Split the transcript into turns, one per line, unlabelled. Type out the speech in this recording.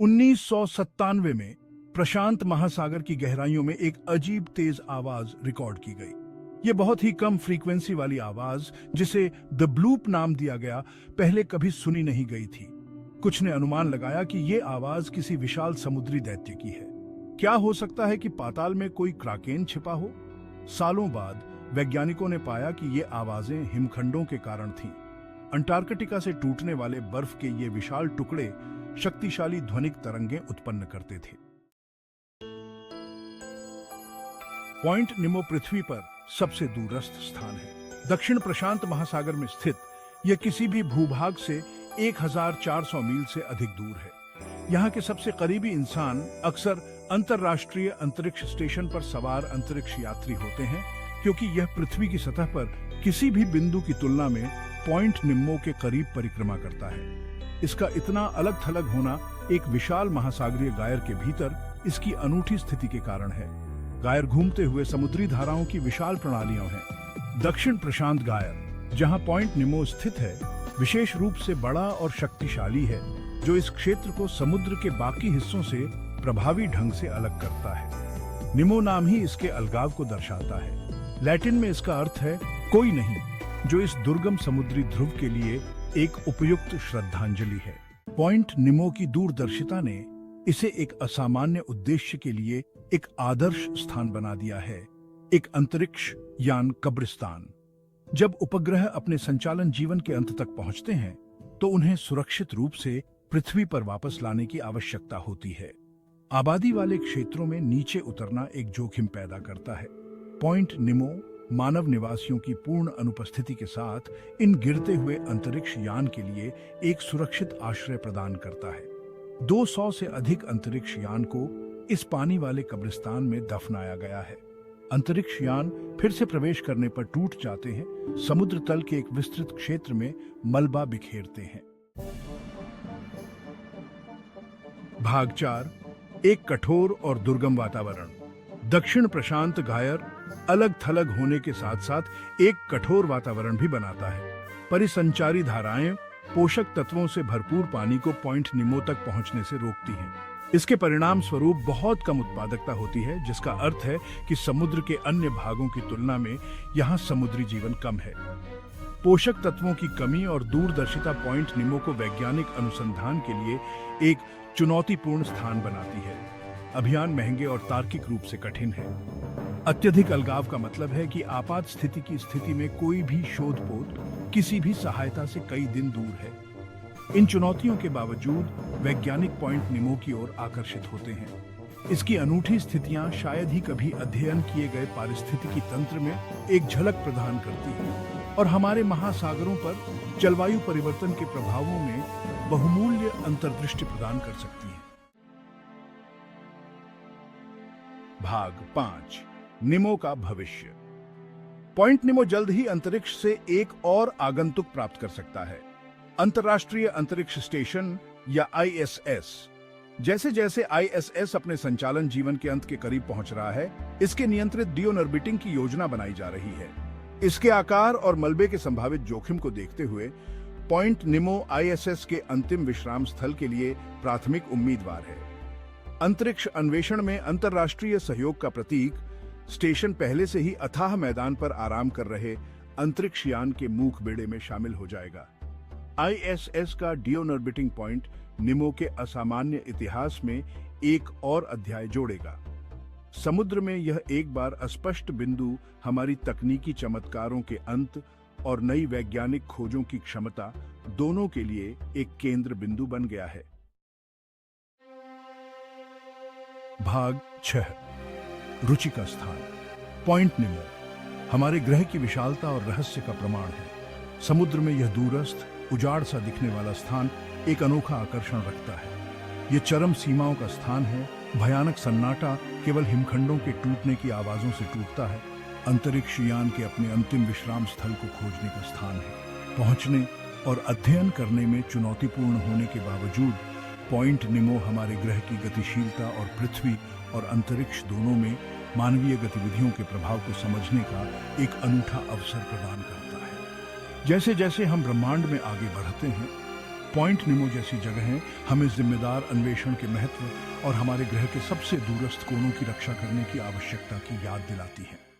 1997 में प्रशांत महासागर की गहराइयों में एक अजीब तेज आवाज रिकॉर्ड की गई। ये बहुत ही कम फ्रीक्वेंसी वाली आवाज, जिसे द ब्लूप नाम दिया गया, पहले कभी सुनी नहीं गई थी। कुछ ने अनुमान लगाया कि ये आवाज किसी विशाल समुद्री दैत्य की है। क्या हो सकता है कि पाताल में कोई क्राकेन छिपा हो? सालों बाद वैज्ञानिकों ने पाया कि ये आवाजें हिमखंडों के कारण थीं। अंटार्कटिका से टूटने वाले बर्फ के ये विशाल टुकड़े शक्तिशाली ध्वनिक तरंगें उत्पन्न करते थे। पॉइंट निमो पृथ्वी पर सबसे दूरस्थ स्थान है। दक्षिण प्रशांत महासागर में स्थित यह किसी भी भूभाग से 1400 मील से अधिक दूर है। यहाँ के सबसे करीबी इंसान अक्सर अंतर्राष्ट्रीय अंतरिक्ष स्टेशन पर सवार अंतरिक्ष यात्री होते हैं, क्योंकि यह पृथ्वी की सतह पर किसी भी बिंदु की तुलना में पॉइंट निम्मो के करीब परिक्रमा करता है। इसका इतना अलग थलग होना एक विशाल महासागरीय गायर के भीतर इसकी अनूठी स्थिति के कारण है। गायर घूमते हुए समुद्री धाराओं की विशाल प्रणालियां हैं। दक्षिण प्रशांत गायर, जहां पॉइंट निमो स्थित है, विशेष रूप से बड़ा और शक्तिशाली है, जो इस क्षेत्र को समुद्र के बाकी हिस्सों से प्रभावी ढंग से अलग करता है। निमो नाम ही इसके अलगाव को दर्शाता है। लैटिन में इसका अर्थ है कोई नहीं, जो इस दुर्गम समुद्री ध्रुव के लिए एक उपयुक्त श्रद्धांजलि है। पॉइंट निमो की दूरदर्शिता ने इसे एक असामान्य उद्देश्य के लिए एक आदर्श स्थान बना दिया है, एक अंतरिक्ष यान कब्रिस्तान। जब उपग्रह अपने संचालन जीवन के अंत तक पहुंचते हैं, तो उन्हें सुरक्षित रूप से पृथ्वी पर वापस लाने की आवश्यकता होती है। आबादी वाले क्षेत्रों में नीचे उतरना एक जोखिम पैदा करता है। पॉइंट निमो मानव निवासियों की पूर्ण अनुपस्थिति के साथ इन गिरते हुए अंतरिक्ष यान के लिए एक सुरक्षित आश्रय प्रदान करता है। 200 से अधिक अंतरिक्ष यान को इस पानी वाले कब्रिस्तान में दफनाया गया है। अंतरिक्ष यान फिर से प्रवेश करने पर टूट जाते हैं, समुद्र तल के एक विस्तृत क्षेत्र में मलबा बिखेरते हैं। भाग 4, एक कठोर और दुर्गम वातावरण। दक्षिण प्रशांत गायर अलग थलग होने के साथ साथ एक कठोर वातावरण भी बनाता है। परिसंचारी धाराएं पोषक तत्वों से भरपूर पानी को पॉइंट निमो तक पहुंचने से रोकती हैं। इसके परिणाम स्वरूप बहुत कम उत्पादकता होती है, जिसका अर्थ है कि समुद्र के अन्य भागों की तुलना में यहाँ समुद्री जीवन कम है। पोषक तत्वों की कमी और दूरदर्शिता पॉइंट निमो को वैज्ञानिक अनुसंधान के लिए एक चुनौतीपूर्ण स्थान बनाती है। अभियान महंगे और तार्किक रूप से कठिन है। अत्यधिक अलगाव का मतलब है कि आपात स्थिति की स्थिति में कोई भी शोधपोत किसी भी सहायता से कई दिन दूर है। इन चुनौतियों के बावजूद वैज्ञानिक पॉइंट निमो की ओर आकर्षित होते हैं। इसकी अनूठी स्थितियां शायद ही कभी अध्ययन किए गए पारिस्थितिकी तंत्र में एक झलक प्रदान करती हैं और हमारे महासागरों पर जलवायु परिवर्तन के प्रभावों में बहुमूल्य अंतर्दृष्टि प्रदान कर सकती हैं। भाग 5, निमो का भविष्य। पॉइंट निमो जल्द ही अंतरिक्ष से एक और आगंतुक प्राप्त कर सकता है, अंतर्राष्ट्रीय अंतरिक्ष स्टेशन या ISS। जैसे जैसे ISS अपने संचालन जीवन के अंत के करीब पहुंच रहा है, इसके नियंत्रित डिओनर्बिटिंग की योजना बनाई जा रही है। इसके आकार और मलबे के संभावित जोखिम को देखते हुए पॉइंट निमो ISS के अंतिम विश्राम स्थल के लिए प्राथमिक उम्मीदवार है। अंतरिक्ष अन्वेषण में अंतर्राष्ट्रीय सहयोग का प्रतीक, स्टेशन पहले से ही अथाह मैदान पर आराम कर रहे अंतरिक्ष यान के मूक बेड़े में शामिल हो जाएगा। ISS का डिओनर्बिटिंग पॉइंट निमो के असामान्य इतिहास में एक और अध्याय जोड़ेगा। समुद्र में यह एक बार अस्पष्ट बिंदु हमारी तकनीकी चमत्कारों के अंत और नई वैज्ञानिक खोजों की क्षमता दोनों के लिए एक केंद्र बिंदु बन गया है। भाग 6, रुचि का स्थान। पॉइंट निमो हमारे ग्रह की विशालता और रहस्य का प्रमाण है। समुद्र में यह दूरस्थ, उजाड़ सा दिखने वाला स्थान एक अनोखा आकर्षण रखता है। ये चरम सीमाओं का स्थान है। भयानक सन्नाटा केवल हिमखंडों के टूटने की आवाजों से टूटता है। अंतरिक्ष यान के अपने अंतिम विश्राम स्थल को खोजने का स्थान है। पहुंचने और अध्ययन करने में चुनौतीपूर्ण होने के बावजूद पॉइंट निमो हमारे ग्रह की गतिशीलता और पृथ्वी और अंतरिक्ष दोनों में मानवीय गतिविधियों के प्रभाव को समझने का एक अनूठा अवसर प्रदान करता है। जैसे जैसे हम ब्रह्मांड में आगे बढ़ते हैं, पॉइंट निमो जैसी जगहें हमें जिम्मेदार अन्वेषण के महत्व और हमारे ग्रह के सबसे दूरस्थ कोनों की रक्षा करने की आवश्यकता की याद दिलाती हैं।